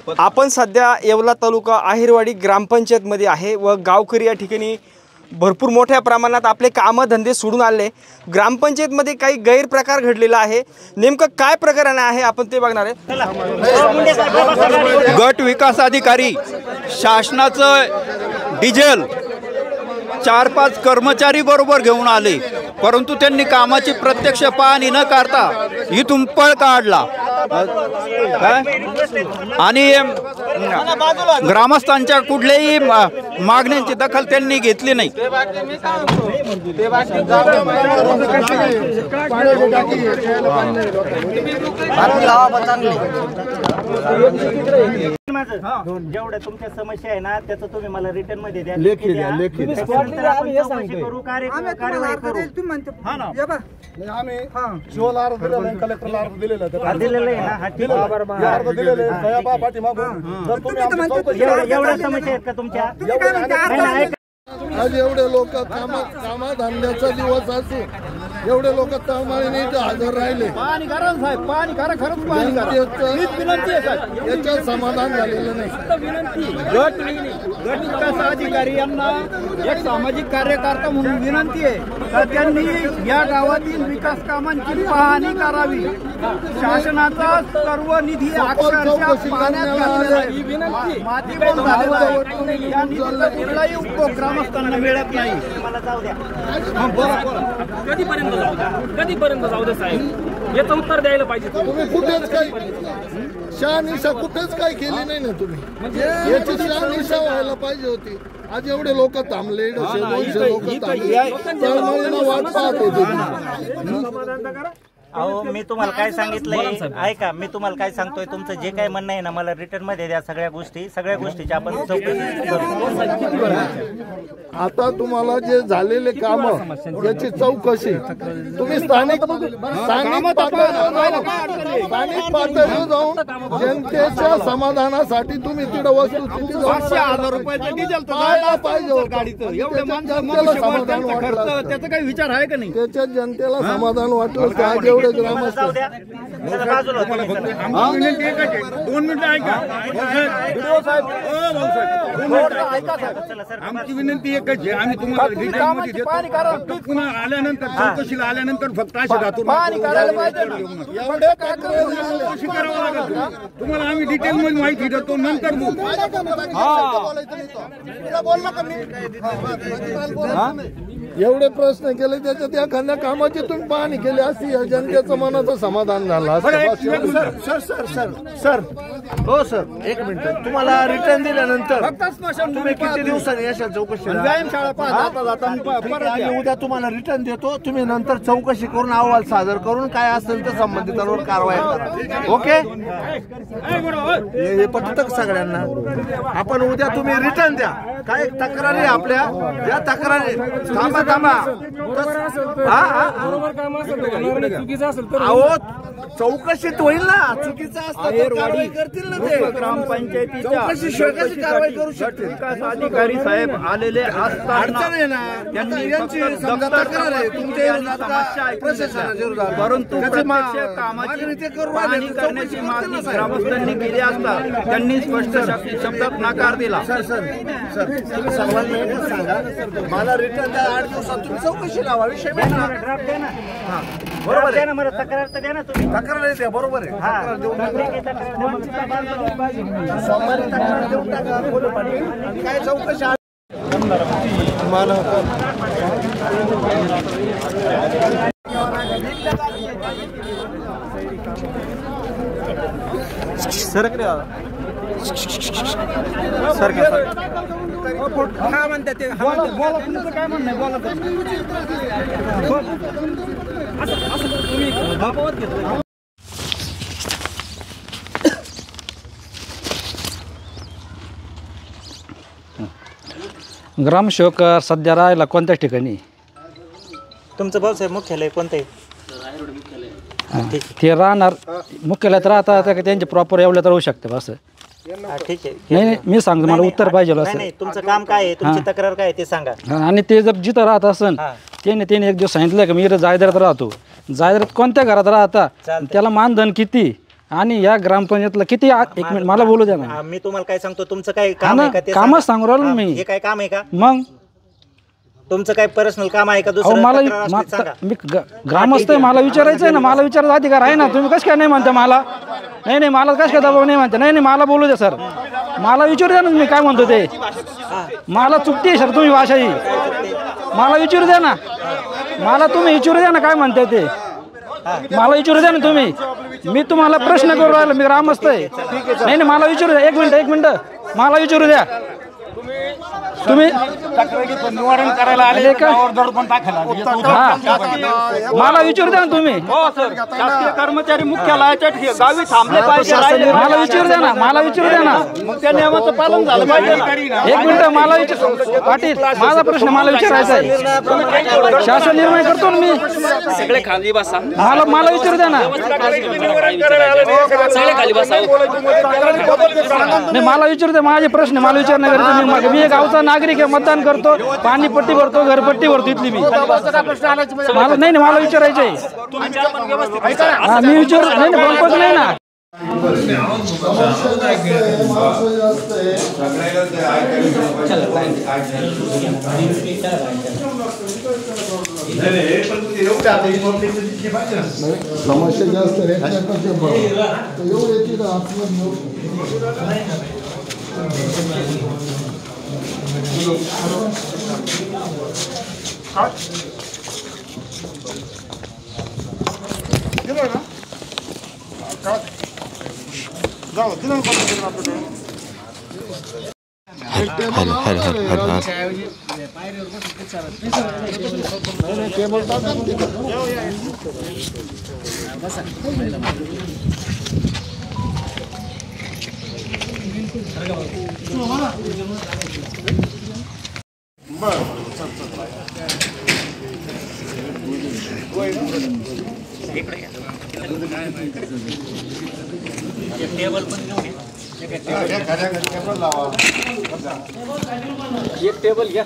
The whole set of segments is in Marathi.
आपण सध्या येवला तालुका आहेरवाडी ग्रामपंचायतमध्ये आहे व गावकरी या ठिकाणी भरपूर मोठ्या प्रमाणात आपले कामधंदे सोडून आले। ग्रामपंचायतमध्ये काही गैरप्रकार घडलेला आहे, नेमकं काय प्रकरण आहे आपण ते बघणार आहे। गट विकास अधिकारी शासनाचं डिझेल 4-5 कर्मचारी बरोबर घेऊन आले, परंतु त्यांनी कामाची प्रत्यक्ष पाहणी न करता इथून पळ काढला आणि ग्रामस्थांच्या कुठल्याही मागण्यांची दखल त्यांनी घेतली नाही। जेवढ्या तुमच्या समस्या आहे ना त्याचं तुम्ही मला रिटर्न मध्ये द्या, लेखी द्या, लेखी करू कारवाई करू। आम्ही शिवला अर्ज दिलेला आहे, कलेक्टरला अर्ज दिलेला आहे, दिलेलं आहे ना, हा ठीक आहे। अर्ज दिलेले आहे पाठीमागून। जर तुम्ही आमची चौकशी एवढ्या समस्या आहेत का तुमच्या? आज एवढे लोक कामाधंद्याचा दिवस असू एवढे लोक तळमळीने इथे हजर राहिले, पाणी करा साहेब, पाणी करा, खरंच पाणी करा, विनंती आहे साहेब, याच्यात समाधान झालेलं नाही। गट विकास अधिकारी यांना एक सामाजिक कार्यकर्ता म्हणून विनंती आहे तर त्यांनी या गावातील विकास कामांची पाहणी करावी। शासनाचा सर्व निधी अक्षरशः पाण्यात घातलेला आहे, माती पण झालेला आहे, या निधीचा कुठलाही उपयोग ग्रामस्थांना मिळत नाही। मला जाऊ द्या, कधीपर्यंत जाऊ दे साहेब, याचं उत्तर द्यायला पाहिजे। तुम्ही कुठेच काही शहानिशा कुठेच काही केली नाही ना तुम्ही, याची शहानिशा व्हायला पाहिजे होती। आज एवढे लोक थांबले, 200 लोक थांबले, वाट पाहत होते। अहो मी तुम्हाला काय सांगितलंय ऐका, मी तुम्हाला काय सांगतोय, तुमचं जे काय म्हणणं आहे ना मला रिटर्न मध्ये द्या, सगळ्या गोष्टीची आपण चौकशी करू। आता तुम्हाला जे झालेले काम याची चौकशी तुम्ही स्थानिक पातळीवर जाऊन जनतेच्या समाधानासाठी तुम्ही तिथं वस्तुस्थिती 500,000 रुपयाचं डिझेल पाहिजे गाडीचं, एवढे माणसं मनुष्यबळ त्यांचा खर्च, त्याचा काही विचार आहे का नाही? त्याच्यात जनतेला समाधान वाटलं का? आज एवढे ग्रामस्थ 2 मिनिटं ऐका आमची विनंती एकच आहे, आम्ही तुम्हाला डिटेलमध्ये देतो, फक्त पुन्हा आल्यानंतर चौकशीला आल्यानंतर फक्त अशी धातू चौकशी करावं लागेल। तुम्हाला आम्ही डिटेलमध्ये माहिती देतो, नंतर एवढे प्रश्न केले, त्याच्यात एखाद्या कामाची तुम्ही पाहणी केली असती, जनतेचं मनाचं समाधान झालं असतं। सर हो सर, एक मिनिट, तुम्हाला रिटर्न दिल्यानंतर तुम्ही किती दिवसांनी याच्या चौकशी व्यायामशाळा उद्या तुम्हाला रिटर्न देतो, तुम्ही नंतर चौकशी करून अहवाल सादर करून काय असेल तर संबंधितांवर कारवाई करा। ओके, हे पटतं सगळ्यांना। आपण उद्या तुम्ही रिटर्न द्या, काय तक्रारी आपल्या या तक्रारी अहो चौकशीत होईल ना, चुकीचं असतं कारवाई करतील ना, ते ग्रामपंचायतीच्या चौकशी शिवाय कारवाई करू शकतील। विकास अधिकारी साहेब आलेले असताना अडचण आहे ना, यांची समजा तक्रार आहे तुमच्या विरोधात, परंतु प्रत्यक्ष कामाची पाहणी करण्याची मागणी ग्रामस्थांनी केली असता त्यांनी स्पष्ट शब्दात नकार दिला। सर सर्वांना एकच सांगा, मला रिटर्न द्या, 8 दिवसात तुम्ही चौकशी लावा, विषय भेटणार। बरोबर आहे ना, मला तक्रार तर द्या ना तुम्ही। तक्रार येते, बरोबर आहे, तक्रार देऊन सोमवारी तक्रार देऊन टाका, काय चौकशी काय म्हणतात ते, बोला तुमचं काय म्हणणं आहे, बोला तुम्ही बापावत घेतलं। ग्रामसेवक सध्या राहायला कोणत्या ठिकाणी? तुमचं भाऊसाहेब मुख्यालय कोणतं आहे? ते राहणार मुख्यालयात राहतात का त्यांचे प्रॉपर एवढं तर होऊ शकते असं? ठीक आहे, नाही मी सांगतो, मला उत्तर पाहिजे असं। नाही, तुमचं काम काय आहे, तुमची तक्रार काय आहे ते सांगा। आणि ते जर जिथं राहत असन त्याने एक दिवस सांगितलं की मी इथं जायदारात राहतो, जायदारात कोणत्या घरात राहता, त्याला मानधन किती आणि या ग्रामपंचायतला किती एक मिनिट मला बोलू द्या ना. मी तुम्हाला काय सांगतो, तुमचं काय काम आहे का ते कामच सांगू राहिलो मी. हे काय काम आहे का? मग तुमचं काय पर्सनल काम आहे का अहो दुसरं? मला तक्रार असली सांगा. मी ग्रामस्थ आहे, मला विचारायचं आहे ना, मला विचारायचा अधिकार आहे ना. तुम्ही कसं काय नाही म्हणता मला? नाही मला कसं काय दबाव नाही म्हणता? नाही मला बोलू द्या सर, मला विचारू द्या ना मी काय म्हणतो ते. मला चुकते आहे सर तुम्ही भाषा ही, मला विचारू द्या ना, मला तुम्ही विचारू द्या ना काय म्हणताय ते, मला विचारू द्या ना तुम्ही. मी तुम्हाला प्रश्न करू राहिलो, मी ग्रामस्थ आहे. नाही मला विचारू द्या. एक मिनिट मला विचारू द्या. तुम्ही निवारण करायला आले मला विचारू द्या ना तुम्ही. शासकीय कर्मचारी मुख्यालयाच्या गावी थांबले पाहिजे. मला विचारू द्या ना, मला विचारू द्या ना. मग त्या नियमाचं पालन झालं पाहिजे. एक मिनिट मला विचार पाटील, माझा प्रश्न मला विचारायचा आहे. शासन निर्णय करतो ना मी. सगळे खाली बसा. मला विचारू द्या ना. सगळे खाली बसा. नाही मला विचारू द्या, माझे प्रश्न मला विचारण्या गरजेचं. मी गावचा नागरिक आहे, मतदान करतो, पाणीपट्टी भरतो, घरपट्टी भरतो इथली मी. मला नाही मला विचारायचं आहे. मी विचारू नाही बंपच नाही ना. समस्या जास्त एक टेबल घ्या.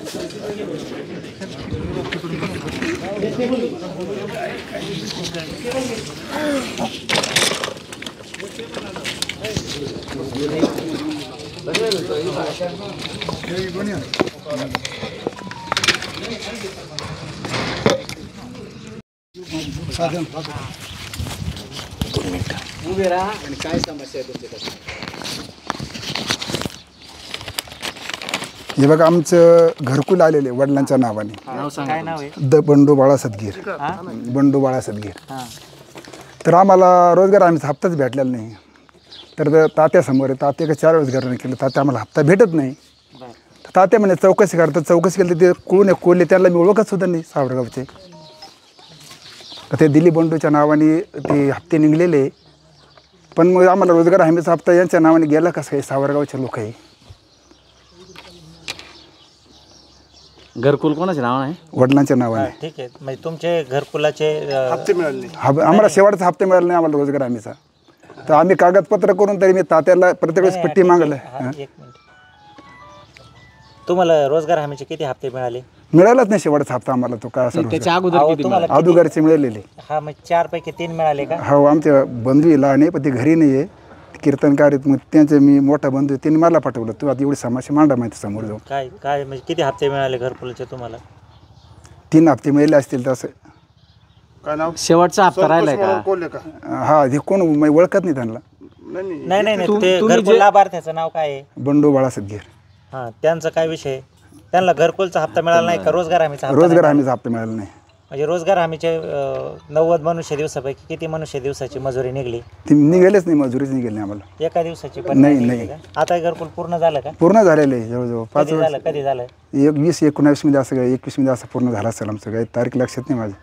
उभे राहा आणि काय समस्या आहे तुमच्याकडे? हे बघा आमचं घरकुल आलेले वडिलांच्या नावाने. काय नाव आहे? बंडू बाळा सदगीर. बंडू बाळा सदगीर. तर आम्हाला रोजगार आम्ही हप्ताच भेटलेला नाही. तर तात्यासमोर तात्या 4 वेळेस घराने केलं, तात्या आम्हाला हप्ता भेटत नाही. तात्या म्हणे चौकशी करतात. चौकशी केली तर ते कोण आहे कोल्हे त्यांना मी ओळखत सुद्धा नाही सावरगावचे. तर ते दिलीप बंडूच्या नावाने ते हप्ते निघलेले. पण मग आम्हाला रोजगार हमीचा हप्ता यांच्या नावाने गेला कसं काय? सावरगावचे लोक आहे. घरकुल कोणाच्या नाव आहे? वडिलांच्या नावाने. ठीक आहे, म्हणजे तुमचे घरकुलाचे हप्ते मिळाले. आम्हाला शेवटचा हप्ता मिळाला नाही आम्हाला रोजगार हमीचा. तर आम्ही कागदपत्र करून तरी मी तात्याला प्रत्येक वेळेस पट्टी मागलं. एक मिनिट, तुम्हाला रोजगार हमीचे किती हप्ते मिळाले? मिळालाच नाही शेवटचा हप्ता आम्हाला. तो काय असं अगोदरचे मिळालेले. हा मग 4 पैकी 3 मिळाले का? हो आमच्या बंधू लहान आहे पण ते घरी नाही आहे, कीर्तनकार आहेत. मग त्यांचे मी मोठा बंधू त्यांनी मला पाठवलं, तू आता एवढी समस्या मांडा माहिती समोर जाऊन. काय म्हणजे किती हप्ते मिळाले घरकुलाचे तुम्हाला? 3 हप्ते मिळाले असतील तसं. शेवटचा हप्ता राहिलाय का? हा हे कोण मी ओळखत नाही त्यांना. नाही ते घरकुल लाभार्थ्याचं नाव काय आहे? बंडू बाळा सदगीर. हां, त्यांचा काय विषय? त्यांना घरकुलचा हप्ता मिळाला नाही का? रोजगार हमीचा हप्ता? रोजगार हमीचा हप्ता मिळाला नाही. म्हणजे रोजगार हमीचे 90 मनुष्य दिवसापैकी किती मनुष्य दिवसाची मजुरी निघली? ती निघालेच नाही, मजुरीच निघाली नाही आम्हाला. एका दिवसाची पण नाही. आता घरकुल पूर्ण झालं का? पूर्ण झालेलं आहे जवळजवळ 5 वर्ष. कधी झालं? 20-19 मध्ये असं काय 21 मध्ये असं पूर्ण झालं असेल आमचं. काही तारीख लक्षात नाही माझी.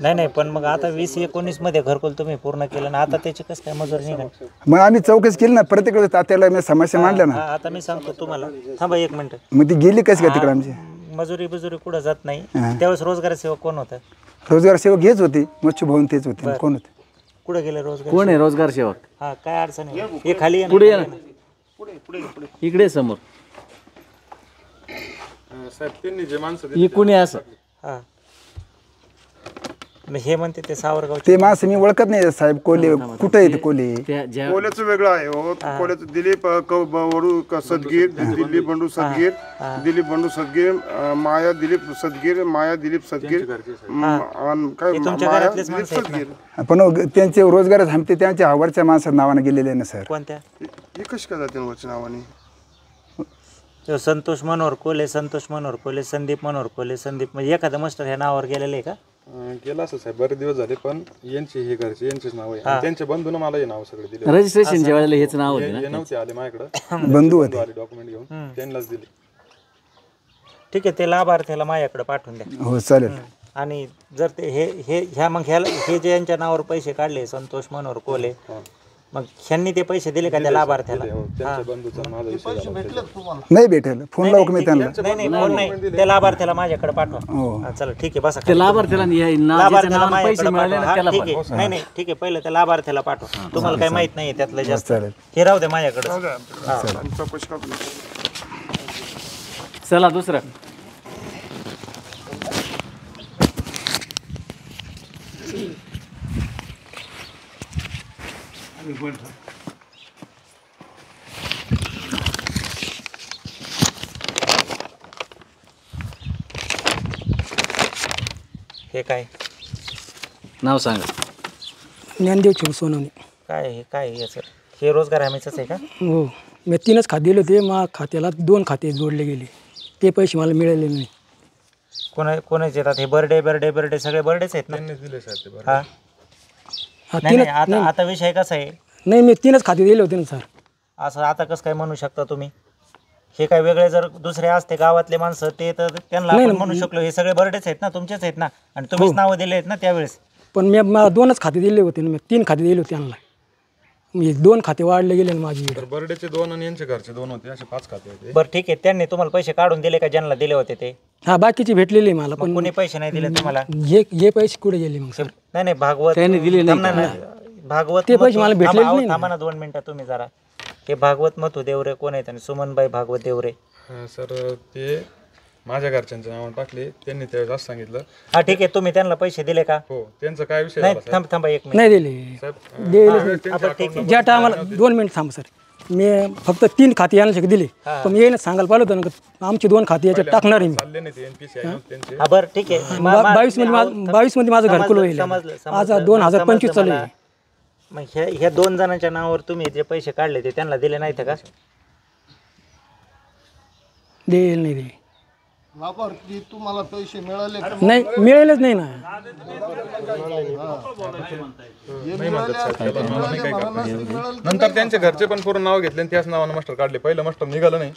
नाही पण मग आता 20-19 मध्ये घरकुल तुम्ही पूर्ण केलं ना, आता त्याची कसं काय मजुरी निघाली? मग आम्ही चौकशी केली ना, प्रत्येक वेळेस तात्याला मी समस्या मांडल्या ना. आता मी सांगतो तुम्हाला, थांबा 1 मिनिट. मग ती गेली कशी काय तिकडे आमची? मजुरी कुठं जात नाही. त्यावेळेस रोजगार सेवक कोण होतं? रोजगार सेवक हेच होते, मच्छू भवन तेच होते. कोण होते? कुठे गेले रोजगार? कोण आहे रोजगार सेवक? हा, काय अडचण आहे? हे खाली पुढे या ना, इकडे समोर. ही कुणी असं? हा हे म्हणते ते सावरगाव ते माणसं मी ओळखत नाही साहेब. कोले कुठं येते कोले? कोल्याचं वेगळं आहे हो. कोल्याचं दिलीप वडू सदगीर, दिलीप बंडू सदगीर, दिलीप बंडू सदगीर, माया दिलीप सदगीर, माया दिलीप सदगीर, काय माया दिलीप सदगीर. पण त्यांचे रोजगार थांबते त्यांच्या आवडच्या माणसाच्या नावाने गेलेले आहे ना सर. कोणत्या? हे कशी काय जाते वरच्या नावाने? संतोष मनोहर कोले, संतोष मनोहर कोले, संदीप मनोहर कोले, संदीप म्हणजे एखादं मास्टर ह्या नावावर गेलेलं आहे का? गेला असं साहेब, बरेच दिवस झाले. पण यांचे हे घरचे यांचेच नाव आहे. त्यांच्या बंधून मला हे नाव सगळे दिले. रजिस्ट्रेशन वेळेला हेच नाव होते हे नव्हते आले माझ्याकडे, बंधू होते आले डॉक्युमेंट घेऊन, त्यांनाच दिले. ठीक आहे, ते लाभार्थ्याला माझ्याकडे पाठवून द्या. हो चालेल. आणि जर ते ह्या मग हे जे यांच्या नावावर पैसे काढले संतोष मनोहर कोले, मग ह्यांनी ते पैसे दिले का त्या लाभार्थ्याला? नाही भेटेल. फोन लावू का मी त्यांना? नाही फोन नाही, त्या लाभार्थ्याला माझ्याकडे पाठवा. चला ठीक आहे, बसा. ते लाभार्थ्याला लाभार्थ्याला माझ्याकडे पाठवा. ठीक आहे, नाही ठीक आहे, पहिलं त्या लाभार्थ्याला पाठवा. तुम्हाला काही माहित नाही त्यातलं जास्त, हे राहू दे माझ्याकडे. चला दुसरं. हे काय नाव सांगा? ज्ञानदेव चिव सोनवणे. काय याचं? हे रोजगार हमीचंच आहे का? हो, मी 3च खाते दिले होते. मग खात्याला 2 खाते जोडले गेले, ते पैसे मला मिळाले नाही. कोणाचे येतात हे? बर्डे सगळे बर्डेच आहेत ना? नाही, आता विषय कसा आहे? नाही, मी 3च खाते दिले होते ना सर. असं आता कसं काय म्हणू शकता तुम्ही? हे काय वेगळे जर दुसरे असते गावातले माणसं ते तर त्यांना आपण म्हणू शकलो. हे सगळे बर्डेच आहेत ना, तुमचेच आहेत ना, आणि तुम्हीच नावं दिले आहेत ना त्यावेळेस. पण मी मला 2च खाते दिले होते ना, मी 3 खाते दिले होते त्यांना. मी 2 खाते वाढले गेले ना माझी. बर्डेचे 2 आणि यांचे घरचे 2 होते, असे 5 खाते होते. बरं ठीक आहे, त्यांनी तुम्हाला पैसे काढून दिले का ज्यांना दिले होते ते? हा, बाकीचे भेटलेले मला. पण कोणी पैसे नाही दिले तुम्हाला? हे पैसे कुठे गेले मग सर? नाही भागवत त्यांनी दिले नाही. भागवत ते पैसे मला भेटले नाही. थांबा ना 2 मिनिटं तुम्ही जरा. हे भागवत मथू देवरे कोण आहेत आणि सुमनबाई भागवत देवरे? सर ते माझ्या घरच्यांच्या नावाने टाकले, त्यांनी त्यावेळेस असं सांगितलं. हा ठीक आहे, तुम्ही त्यांना पैसे दिले का? हो, त्यांचा काय विषय नाही, थांबा 1 मिनिट. नाही दिले. ज्या टायमाला 2 मिनिट थांब सर. मी फक्त 3 खाते यांना दिले, पण येईन सांगायला पाहिलं होतं ना, आमची 2 खाते याच्यात टाकणार आहे मी. हा बरं ठीक आहे. 22 मध्ये माझं घरकुल होईल. आज 2025 चालू आहे. मग ह्या 2 जणांच्या नावावर तुम्ही जे पैसे काढले ते त्यांना दिले नाहीत का? देईल नाही दे. लाभार्थी तुम्हाला पैसे मिळाले? नाही, मिळालेच नाही ना. नंतर त्यांचे घरचे पण पूर्ण नाव घेतले, त्याच नावानं मास्टर काढले. पहिलं मास्टर निघालं नाही,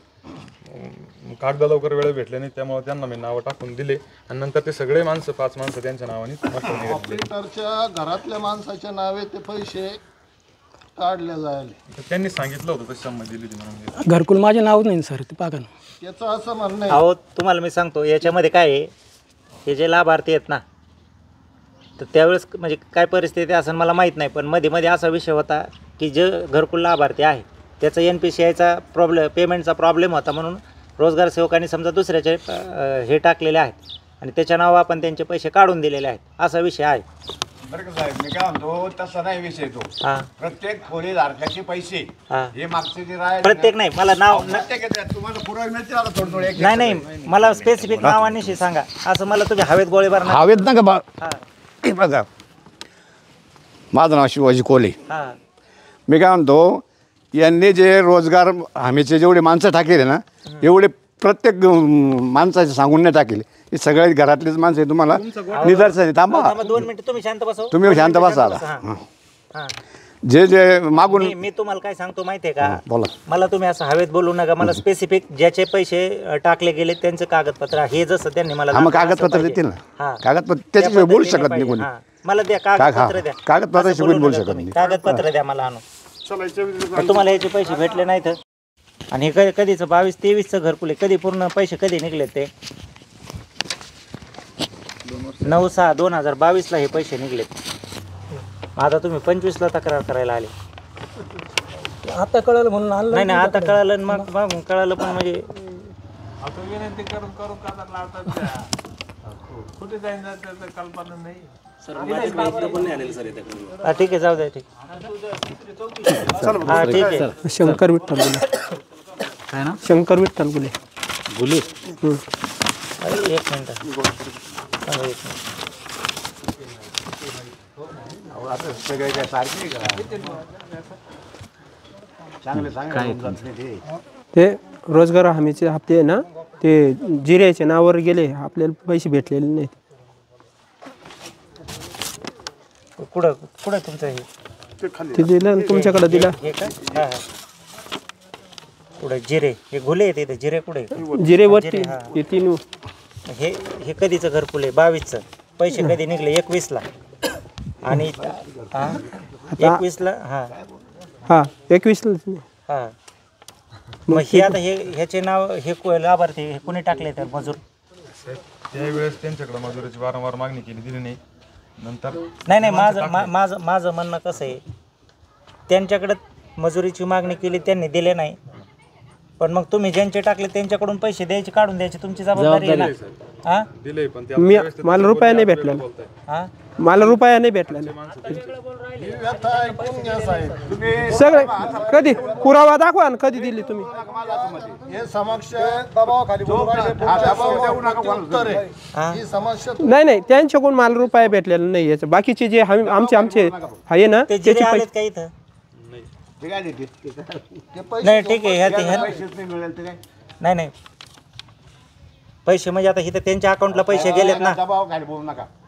कागद लवकर वेळ भेटले नाही, त्यामुळे त्यांना मी नावं टाकून दिले. आणि नंतर ते सगळे माणसं 5 माणसं त्यांच्या नावाने मास्टर निघाले. ऑपरेटरच्या घरातल्या माणसाच्या नावे ते पैसे काढले जायले. त्यांनी सांगितलं होतं तशी संमती दिली होती म्हणून. घरकुल माझे नाव नाही सर, ते पाका ना. त्याचं असं म्हणणं आहे. अहो तुम्हाला मी सांगतो याच्यामध्ये काय आहे, हे जे लाभार्थी आहेत ना, तर त्यावेळेस म्हणजे काय परिस्थिती असं मला माहीत नाही, पण मध्ये असा विषय होता की जे घरकुल लाभार्थी आहे त्याचा NPCIचा पेमेंटचा प्रॉब्लेम होता, म्हणून रोजगार सेवकांनी समजा दुसऱ्याचे हे टाकलेले आहेत आणि त्याच्या नावावर आपण त्यांचे पैसे काढून दिलेले आहेत, असा विषय आहे. बरं का साहेब, मी काय म्हणतो तसा नाही विषय तो. प्रत्येक खोलीधारकाचे पैसे हे मागचे जे राहिले, प्रत्येक नाही, मला नाव तुम्हाला पुरावे मिळतील आता थोडं. नाही, मला स्पेसिफिक नावानिशी सांगा. असं मला तुम्ही हवेत गोळीबार हवेत ना का बघा. माझं नाव शिवाजी कोले. मी काय म्हणतो, यांनी जे रोजगार हमीचे जेवढे माणसं टाकले ना, एवढे प्रत्येक माणसाचे सांगून नाही टाकले. हे सगळे घरातलेच माणसं आहे. तुम्हाला निदर्शन. थांबा 2 मिनिटं, तुम्ही शांत बसा. तुम्ही शांत बसा. जे मागून मी तुम्हाला काय सांगतो माहितीये का? बोला. मला तुम्ही असं हवेत बोलू नका. मला स्पेसिफिक ज्याचे पैसे टाकले गेले त्यांचं कागदपत्र, हे जसं त्यांनी मला कागदपत्र देतील ना, कागदपत्र त्याच्याशिवाय बोलू शकत नाही कोणी. मला द्या कागदपत्र, द्या कागदपत्राशिवाय बोलू शकत नाही. कागदपत्र द्या मला आणून. तुम्हाला याचे पैसे भेटले नाहीत आणि हे कधीचं 22-23चं घरकुल आहे, कधी पूर्ण पैसे कधी निघले ते? 9/6/2022ला हे पैसे निघलेत. आता तुम्ही 25ला तक्रार करायला आले. आता कळलं म्हणून आणलं. नाही आता कळलं, मग कळलं पण म्हणजे आता विनंती करून कल्पना नाही. हा ठीक आहे, जाऊ द्या. ठीक हा ठीक आहे. शंकर विठ्ठल गुले. काय ना? शंकर विठ्ठल गुले. गुले. अरे एक मिनिट. ते रोजगार हमीचे हप्ते आहे ना, ते जिऱ्याच्या नावावर गेले, आपल्याला पैसे भेटलेले नाहीत. कुठं कुठं तुमचं हे ते दिलं तुमच्याकडे दिला. हे का? हा हा. पुढे जिरे हे गुले आहेत इथे. जिरे कुठे? जिरे वरती हे तीन. हे कधीचं घरकुल आहे? 22चं. पैसे कधी निघले? 21ला. आणि 21ला. हा हा 21ला. हा. मग हे आता ह्याचे नाव हे लाभार्थी हे कोणी टाकले तर मजूर? त्यावेळेस त्यांच्याकडे मजुरीची वारंवार मागणी केली, दिली नाही. नंतर नाही माझं म्हणणं कसं आहे, त्यांच्याकडे मजुरीची मागणी केली, त्यांनी दिले नाही, पण मग तुम्ही ज्यांचे टाकले त्यांच्याकडून पैसे द्यायचे, काढून द्यायचे तुमची जबाबदारी आहे ना. हा दिले पण मला रुपया नाही भेटला. हा मला रुपया नाही भेटला. सगळे कधी पुरावा दाखवा ना, कधी दिली तुम्ही? नाही नाही, त्यांच्याकडून मला रुपया भेटलेला नाही. याचं बाकीचे जे आमचे आहे ना त्याचे पैसे का इथं? नाही ठीक आहे. नाही पैसे म्हणजे आता इथं त्यांच्या अकाउंटला पैसे गेलेत ना.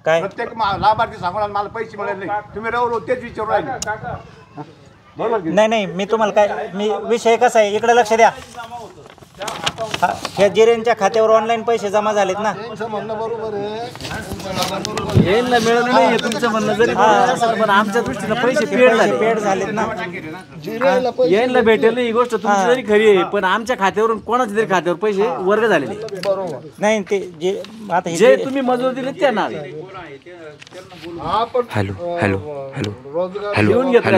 काय प्रत्येक लाभार्थी सांगून मला पैसे मिळाले नाही, तुम्ही रवलो तेच विचारू राहिले. नाही मी तुम्हाला काय, मी विषय कसा आहे इकडे लक्ष द्या. ह्या जिरेंच्या खात्यावर ऑनलाईन पैसे जमा झालेत ना. यांना मिळालं नाही तुमचं म्हणणं जरी पण आमच्या दृष्टीनं पैसे पेड झालेत ना. यांना भेटेल नाही ही गोष्ट तुमची जरी खरी आहे, पण आमच्या खात्यावरून कोणाच्या तरी खात्यावर पैसे वर्ग झालेले. नाही ते जे आता जे तुम्ही मजूर दिले त्यांना लिहून घेतो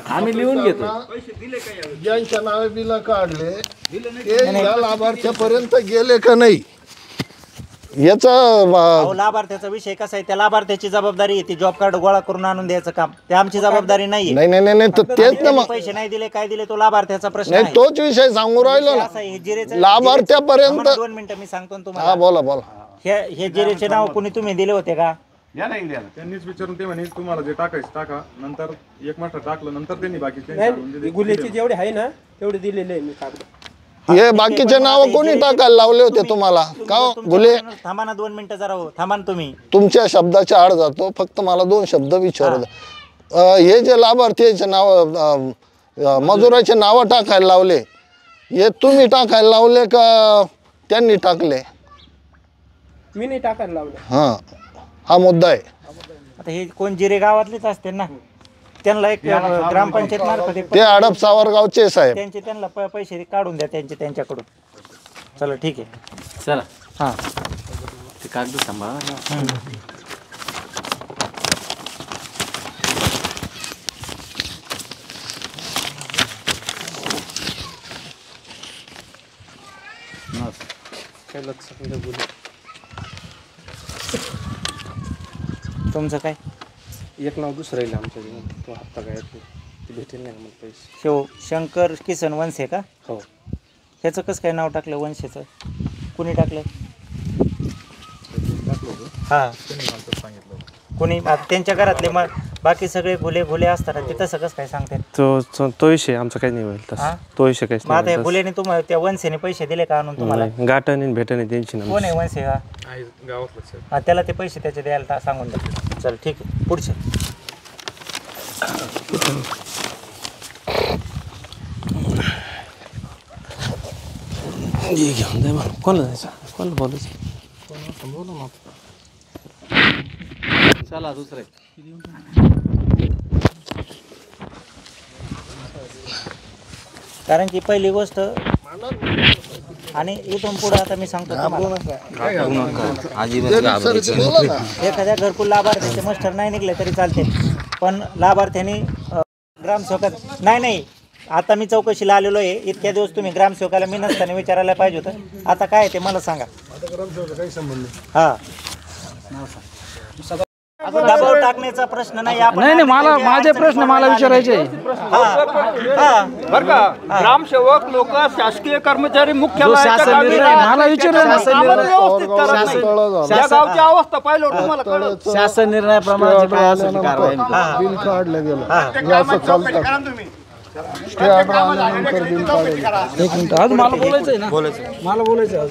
आम्ही लिहून घेतो. ज्यांच्या नावे बिल काढले ते या लाभार्थ्यापर्यंत गेले का नाही याचा लाभार्थ्याचा विषय कसा आहे, त्या लाभार्थ्याची जबाबदारी आहे ती जॉब कार्ड गोळा करून आणून द्यायचं काम. ते आमची जबाबदारी नाही. नाही तेच ना, पैसे नाही दिले काय दिले तो लाभार्थ्याचा प्रश्न नाही, आहे. तोच विषय सांगू राहिलो ना. लाभार्थ्यापर्यंत 2 मिनिटं मी सांगतो तुम्हाला. हा बोला. हे जिरेचे नाव कोणी तुम्ही दिले होते का? त्यांनीच विचारून ते म्हणे तुम्हाला जे टाकायचं टाका. नंतर एक मात्र टाकलं, नंतर त्यांनी बाकी गुन्ह्याचे जेवढे आहे ना तेवढे दिलेले आहे मी कागद. हे बाकीचे नाव कोणी टाकायला लावले होते तुम्हाला का गुले? थांबा ना 2 मिनिटं जरा. थांबा तुम्ही. तुमच्या शब्दाच्या आड जातो, फक्त मला 2 शब्द विचारू द्या. हे जे लाभार्थीचे नाव मजुराचे नाव टाकायला लावले, हे तुम्ही टाकायला लावले का त्यांनी टाकले? मी नाही टाकायला लावलं. हा मुद्दा आहे. आता हे कोण जिरे गावातलेच असते ना, त्यांना एक ग्रामपंचायत मार्फत ते हडप सावरगावचे साहेब, त्यांना पैसे काढून द्या त्यांच्याकडून. चला ठीक आहे. चला. हा ते कागद सांभाळा. तुमचं काय? एक नाव दुसरं राहिलं आमच्या तो हप्ता काय ते भेटेल नाही मला पैसे. शंकर किसन वंशे का? हो. ह्याचं कसं काय नाव टाकलं वंशेचं? कुणी टाकलं? हा कोणी? आता त्यांच्या घरातले मग बाकी सगळे घुले असतात ते तसं कसं काय सांगते? तो विषय आमचा काही नाही होईल तसा. तो विषय काही आता या घुलेने तुम्हाला त्या वंशेने पैसे दिले का आणून तुम्हाला? गाठण भेटणे त्यांची. कोण आहे वंशे? हा त्याला ते पैसे त्याचे द्यायला सांगून द्या. चल ठीक आहे. पुढचे घेऊन जाय मला. कोणाला जायचं? कोणाला बोलायचं? चला दुसरे. कारण की पहिली गोष्ट आणि इथून पुढे आता मी सांगतो एखाद्या घरकुल लाभार्थ्याचे मास्टर नाही निघले तरी चालते, पण लाभार्थ्यांनी ग्रामसेवकात नाही आता मी चौकशीला आलेलो आहे. इतक्या दिवस तुम्ही ग्रामसेवकाला मी नसताना विचारायला पाहिजे होतं. आता काय ते मला सांगा. हा दबाव टाकण्याचा प्रश्न नाही. आपण नाही मला माझे प्रश्न मला विचारायचे. बर का ग्रामसेवक लोक शासकीय कर्मचारी मुख्यालयाच्या मला विचारायचं व्यवस्थित करत नाही. या गावची अवस्था पाहिलं तुम्हाला कळलं. शासन निर्णयाप्रमाणे कारवाई बिल काढलं गेलं हे असं चालतं. स्टे ऑर्डर आल्यानंतर बिल काढलं. एक मिनिट आज मला बोलायचं आहे ना. मला बोलायचं आहे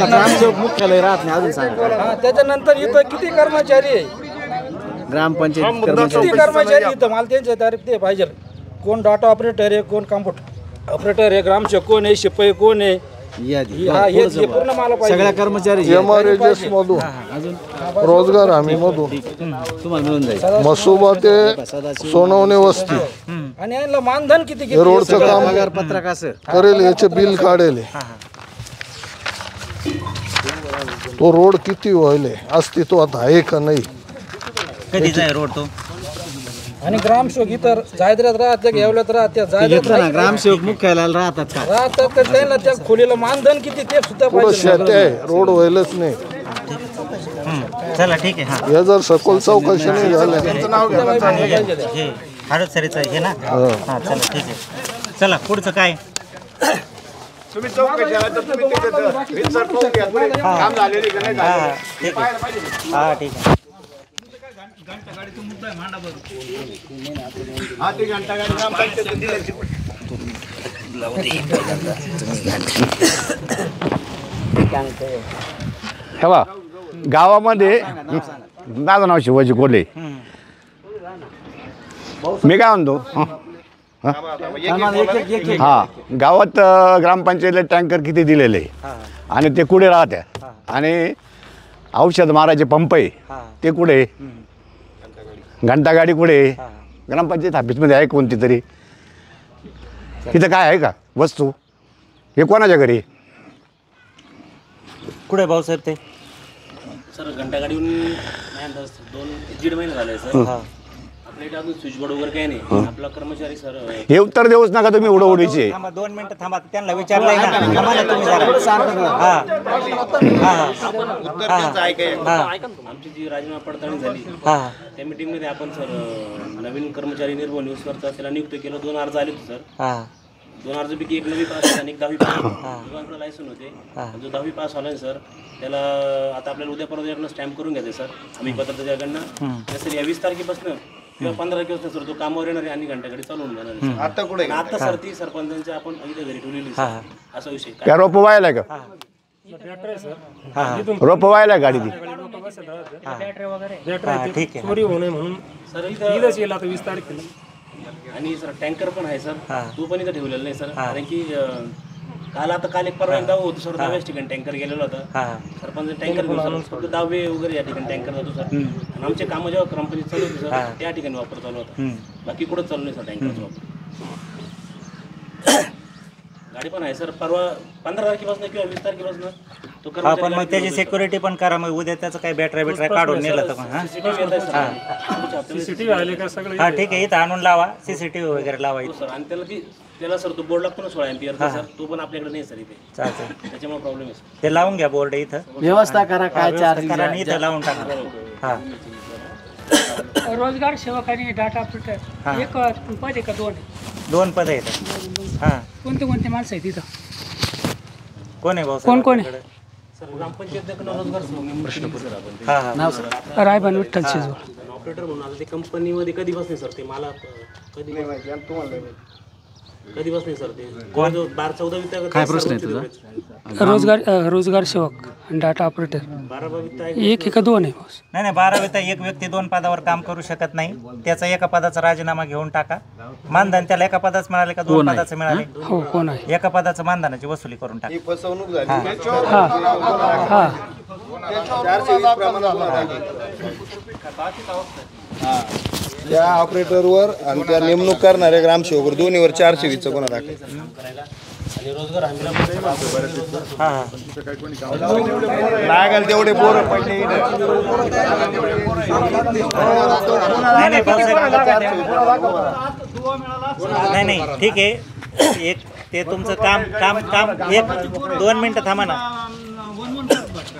ग्रामसेवक मुख्यालय राहत नाही अजून सांगा. त्याच्यानंतर इथं किती कर्मचारी आहे, ग्रामपंचायत किती कर्मचारी इथं मला त्यांचे तारीफ ते पाहिजे. कोण डाटा ऑपरेटर आहे, कोण कॉम्प्युटर ऑपरेटर आहे, ग्रामसेवक कोण आहे, शिपाई कोण आहे, हे पूर्ण मला पाहिजे. सगळ्या कर्मचारी MRHS मधून रोजगार हमी मधून तुम्हाला मिळून जाईल. मसुबा ते सोनवणे वस्ती आणि यांना मानधन किती हे रोडचं काम पत्रक असं करेल याचे बिल काढेल. तो रोड किती व्हायले अस्तित्वात आहे का नाही. कधीचा आहे रोड तो. आणि ग्रामसेवक इतर जायद्रात राहते येवल्यात राहते जायद्रात ग्रामसेवक मुख्यालयाला राहतात का राहतात तर त्यांना त्या खोलीला मानधन किती ते सुद्धा पाहिजे. रोड व्हायलाच नाही. चला ठीक आहे. या जर सखोल चौकशी नाही झाल्या हडपसरीचं हे ना. हा चला ठीक आहे. चला पुढचं काय. तुम्ही चौकशी आला तर तुम्ही काम झालेली का नाही झालेली. ठीक आहे. हा ठीक आहे. हा ते घंटा गाडी ग्रामपंचायत दिली. हे बा गावामध्ये माझं नाव शिवाजी कोले. मी काय म्हणतो हा गावात ग्रामपंचायतीला टँकर किती दिलेले आणि ते कुठे राहत्या आणि औषध मारायचे पंप आहे ते कुठे, घंटागाडी कुठे, ग्रामपंचायत ऑफिसमध्ये आहे कोणती तरी. तिथं काय आहे का वस्तू. हे कोणाच्या घरी कुठे भाऊसाहेब ते. सर घंटागाडीहून 2-1.5 महिने झाले सर. आपल्या अजून स्विच बोर्ड वगैरे काही नाही. आपला कर्मचारी सर हे उत्तर देऊच नका तुम्ही उडवडीचे. 2 मिनिटं थांबा त्यांना विचारलंय ना. आमची जी राजीनामा पडताळणी झाली त्या मीटिंग मध्ये आपण सर नवीन कर्मचारी निर्भर न्यूजवरचा त्याला नियुक्त केलं. 2 अर्ज आले होते सर. 2 अर्जापैकी एक 9वी पास आणि एक 10वी पास. दोघांकडे लायसन होते. जो 10वी पास झाला सर त्याला आता आपल्याला उद्या परत याकडनं स्टॅम्प करून घ्यायचं सर आम्ही पत्र त्याच्याकडनं. सर या 20 तारखेपासून किंवा 15 तारखेपासून सर तो कामावर येणार आहे आणि घंटागाडी चालवून जाणार. आता कुठे आता सर ती सरपंचांच्या आपण इथे घरी ठेवलेली असा विषय. त्या रोप व्हायला का रोप व्हायला गाडी ती. ठीक आहे. चोरी होणे म्हणून सर इथंच येईल आता 20 तारखेला. आणि सर टँकर पण आहे सर. तो पण इथं ठेवलेला नाही सर. कारण की काल एक परवा एकदा होतो सर. 10व्याच ठिकाणी टँकर गेलेला होता. सरपंच टँकर फक्त 10वे वगैरे या ठिकाणी टँकर जातो सर. आणि आमचे कामं जेव्हा कंपनी चालू होती सर त्या ठिकाणी वापर चालू होता. बाकी कुठं चालू नाही सर टँकरचा वापर. गाडी पण आहे सर. परवा 15 तारखेपासून किंवा 20 तारखेपासून तो पण मग त्याची सिक्युरिटी पण करा. मग उद्या त्याचं काही बॅटरी काढून नेलं तर पण. सीसीटीव्ही आले का सगळं. हा ठीक आहे. इथं आणून लावा सीसीटीव्ही वगैरे लावा सर. आणि त्याला सर तो बोर्ड लागतो ना 16 एम्पियरचा सर. तो पण आपल्याकडे नाही सर इथे. चालतंय. त्याच्यामुळे प्रॉब्लेम आहे. ते लावून घ्या बोर्ड इथं. व्यवस्था करा काय चार्ज करा आणि इथं लावून टाका. हा रोजगार सेवक आणि डाटा ऑपरेटर एक पद आहे का 2 पद आहेत. हा कोणते माणसं आहेत तिथं. कोण आहे भाऊ. कोण आहे सर ग्रामपंचायत रोजगार रायबान विठ्ठल शेजवळ ऑपरेटर म्हणून. आता ते कंपनीमध्ये कधी बसले सर. ते मला कधी बसले सर. ते 12-14 काय प्रश्न आहे तुझा. रोजगार सेवक आणि डाटा ऑपरेटर 1 का 2 आहे. नाही 12वीत एक व्यक्ती 2 पदावर काम करू शकत नाही. त्याचा एका पदाचा राजीनामा घेऊन टाका. मानधन त्याला एका पदाच मिळाले का 2 पदाचे मिळाले. हो कोण आहे. एका पदाचं मानधनाची वसुली करून टाका. फसवणूक झाली. त्या ऑपरेटरवर आणि त्या नेमणूक करणाऱ्या ग्रामसेवकवर दोन्हीवर 420 गुन्हा दाखल. आणि रोजगार हमीला लागेल तेवढे पोरं पडले. नाही ठीक आहे. एक ते तुमचं काम 1-2 मिनिटं थांबा ना.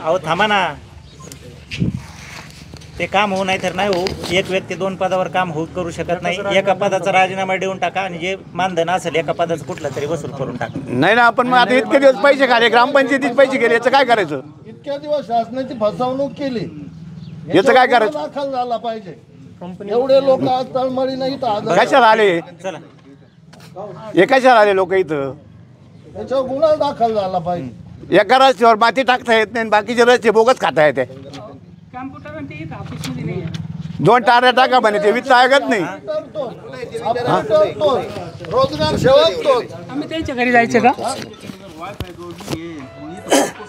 अहो थांबा ना, ते काम होऊ नाही तर नाही होऊ. एक व्यक्ती 2 पदावर काम होऊ करू शकत नाही. एका पदाचा राजीनामा देऊन टाका आणि जे मानधन असेल एका पदाचं कुठलं तरी वसूल करून टाका. नाही ना, आपण मग आता इतके दिवस पैसे खाले, ग्रामपंचायतीत पैसे गेले, याचं काय करायचं? इतक्या दिवस शासनाची फसवणूक केली, याचं काय करायचं? दाखल झाला पाहिजे. एवढे लोक आज तळमळी नाही कशाला आले? हे कशाला आले लोक इथं? त्याच्यावर गुन्हा दाखल झाला पाहिजे. एका रस्त्यावर माती टाकता येत नाही, बाकीचे रस्ते बोगस खाता येते. 2 टाऱ्या टाका म्हणे, ते वित्त आयोगात नाही. रोजगार सेवक तोच. आम्ही त्यांच्या घरी जायचं का?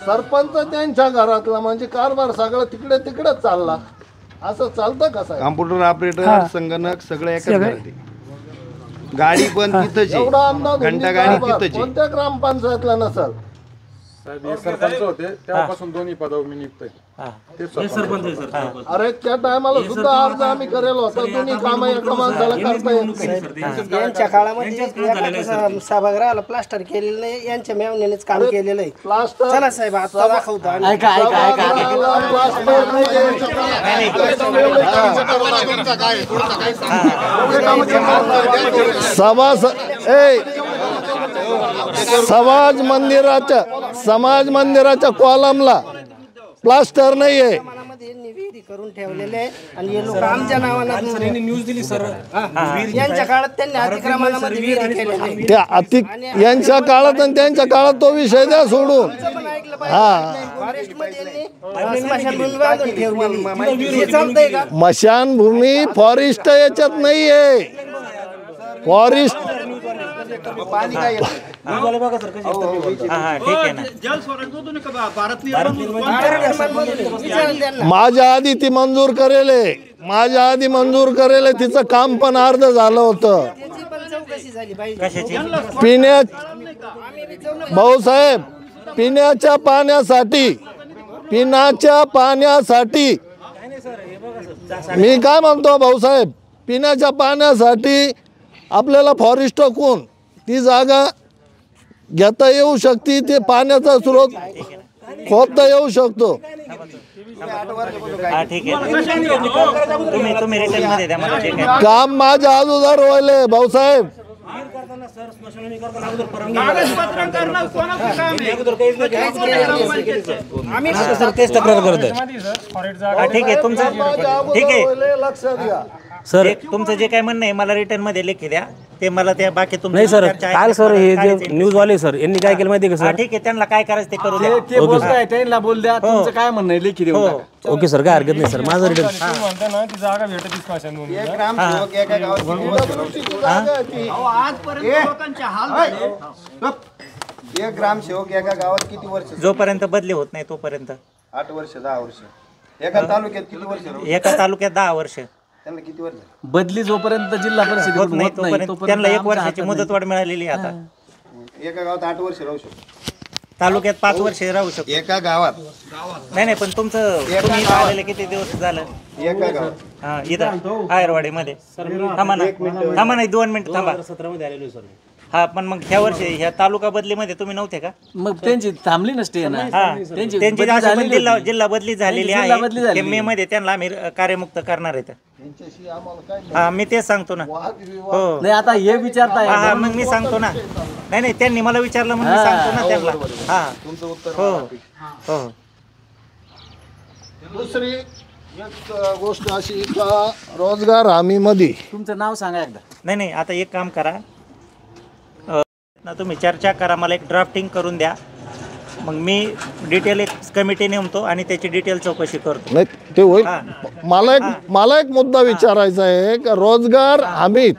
सरपंच त्यांच्या घरातला म्हणजे कारभार सगळं तिकडे तिकडेच चालला. असं चालतं कसं? कॉम्प्युटर ऑपरेटर, संगणक सगळं एकाच घरात आहे. गाडी पण तिथंच आहे. एवढा अंदाज घंटा गाडी तिथंच आहे. कोणत्या ग्रामपंचायतला नसल? साहेब हे सरपंच होते तेव्हापासून दोन्ही पदावर मी निघतोय. अरे त्या टायमाला सुद्धा अर्ज आम्ही करेल होता. दोन्ही काम एका माणसाला करता येत नाही. यांच्या काळामध्ये सभागृहाला प्लास्टर केलेलं नाही, यांच्या मेवण्यानेच काम केलेलं आहे. प्लास्टर चला साहेब आता दाखवतो. समाज मंदिराच्या कॉलमला प्लास्टर नाहीये. करून ठेवलेले आहे आणि हे लोक आमच्या नावाने न्यूज दिली सर. यांच्या काळात त्यांनी अतिक्रमणामध्ये विहिरी केलेले. त्या यांच्या काळात आणि त्यांच्या काळात तो विषय द्या सोडून. स्मशानभूमी फॉरेस्ट याच्यात नाहीये. फॉरेस्ट माझ्या आधी ती मंजूर करेले, तिचं काम पण अर्ध झालं होतं. भाऊसाहेब पिण्याच्या पाण्यासाठी मी काय म्हणतो भाऊसाहेब, पिण्याच्या पाण्यासाठी आपल्याला फॉरेस्ट कोण ती जागा घेता येऊ शकते. ते पाण्याचा स्रोत खोदता येऊ शकतो. काम माझ्या अगोदर व्हायले भाऊसाहेब. ठीक आहे तुमचं, ठीक आहे सर. तुमचं जे काय म्हणणं आहे मला रिटर्न मध्ये लेखी द्या. ते मला त्या बाकी नाही सर. काल सर हे जे न्यूज वाले सर यांनी काय केलं माहिती आहे का सर? ठीक आहे त्यांना काय करायचं ते करू द्या. ते बोलताय त्यांना बोल द्या. तुमचं काय म्हणणं आहे लेखी देऊ. ओके सर, काय हरकत नाही सर. माझं रिटर्न म्हणता ना ती जागा भेटत स्मशानभूमी. एक ग्रामसेवक एका गावात किती वर्ष? जोपर्यंत बदली होत नाही तोपर्यंत 8 वर्ष 10 वर्ष. एका तालुक्यात किती वर्ष? एका तालुक्यात 10 वर्ष. त्यांना किती वर्ष? बदली जोपर्यंत जिल्हा परिषद होत नाही तोपर्यंत त्यांना 1 वर्षाची मुदतवाढ मिळालेली आहे. आता एका गावात 8 वर्ष राहू शकतो, तालुक्यात 5 वर्ष राहू शकतो एका गावात. नाही पण तुमचं तुम्ही आलेले किती दिवस झालं एका गावात? हा इथं आयरवाडी मध्ये. थांबा ना 2 मिनिट थांबा. 17 मध्ये आलेलो सर. हा पण मग ह्या वर्षी ह्या तालुका बदलीमध्ये तुम्ही नव्हते का? मग त्यांची थांबली नसते ना. त्यांची जिल्हा बदली झालेली आहे. मे मध्ये त्यांना आम्ही कार्यमुक्त करणार आहे. हा मी तेच सांगतो ना. हो नाही आता हे विचारताय. हा मग मी सांगतो ना. नाही त्यांनी मला विचारलं म्हणून मी सांगतो ना त्यांना. हा हो हो. दुसरी एक गोष्ट अशी का रोजगार हमी मध्ये तुमचं नाव सांगा एकदा. नाही आता एक काम करा ना, तुम्ही चर्चा करा, मला एक ड्राफ्टिंग करून द्या. मग मी डिटेल एक कमिटी नेमतो आणि त्याची डिटेल चौकशी करतो. नाही ते होईल. मला एक मुद्दा विचारायचा आहे का रोजगार हमीत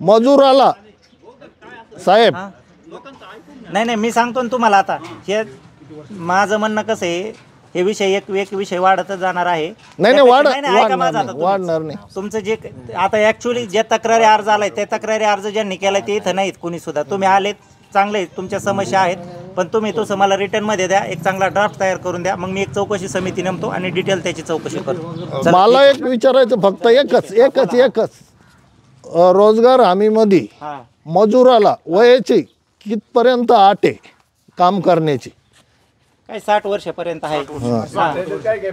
मजुराला साहेब. नाही मी सांगतो ना तुम्हाला. आता हे माझं म्हणणं कसं आहे, हे विषय एक विषय वाढतच जाणार आहे. वाढणार नाही. तुमचं जे आता ऍक्च्युअली जे तक्रारी अर्ज आलाय त्या तक्रारी अर्ज ज्यांनी केलाय ते इथं नाहीत कुणी सुद्धा. तुम्ही आलेत चांगले, तुमच्या समस्या आहेत, पण तुम्ही तसं मला रिटर्न मध्ये द्या. एक चांगला ड्राफ्ट तयार करून द्या. मग मी एक चौकशी समिती नेमतो आणि डिटेल त्याची चौकशी करतो. मला एक विचारायचं फक्त एकच रोजगार हमी मध्ये मजुराला वयाची कितपर्यंत अट आहे काम करण्याची? काय 60 वर्षापर्यंत आहे.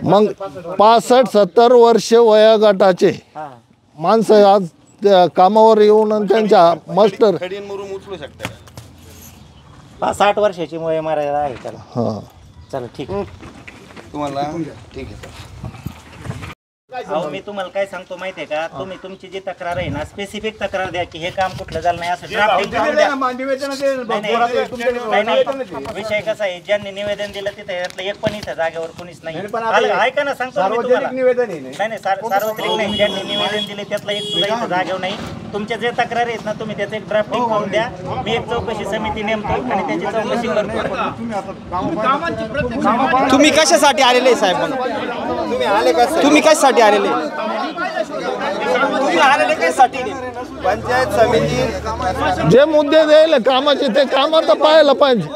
मग 65-70 वर्ष वयोगटाचे माणसं आज त्या कामावर येऊन आणि त्यांच्या मास्टर 60 वर्षाची वय मर्यादा आहे त्याला. हा चला ठीक आहे. तुम्हाला ठीक आहे. अहो मी तुम्हाला काय सांगतो माहितीये का, तुम्ही तुमची जी तक्रार आहे ना स्पेसिफिक तक्रार द्या की हे काम कुठलं झालं नाही असं ड्राफ्टिंग करून द्या. नाही, विषय कसा आहे, ज्यांनी निवेदन दिलं तिथे यातलं एक पण इथं जागेवर कोणीच नाही. ऐका ना, सांगतो मी तुम्हाला. नाही सार्वजनिक नाही, ज्यांनी निवेदन दिले त्यातलं एक सुद्धा इथं जागेवर नाही. तुमच्या जे तक्रार आहेत ना तुम्ही त्याचं एक ड्राफ्टिंग करून द्या. मी एक चौकशी समिती नेमतो आणि त्याची चौकशी करतो. तुम्ही कशासाठी आलेले साहेब? तुम्ही कशासाठी आलेले? तुम्ही आलेले कशासाठी? पंचायत समिती जे मुद्दे द्यायला कामाचे ते काम आता पाहायला पाहिजे.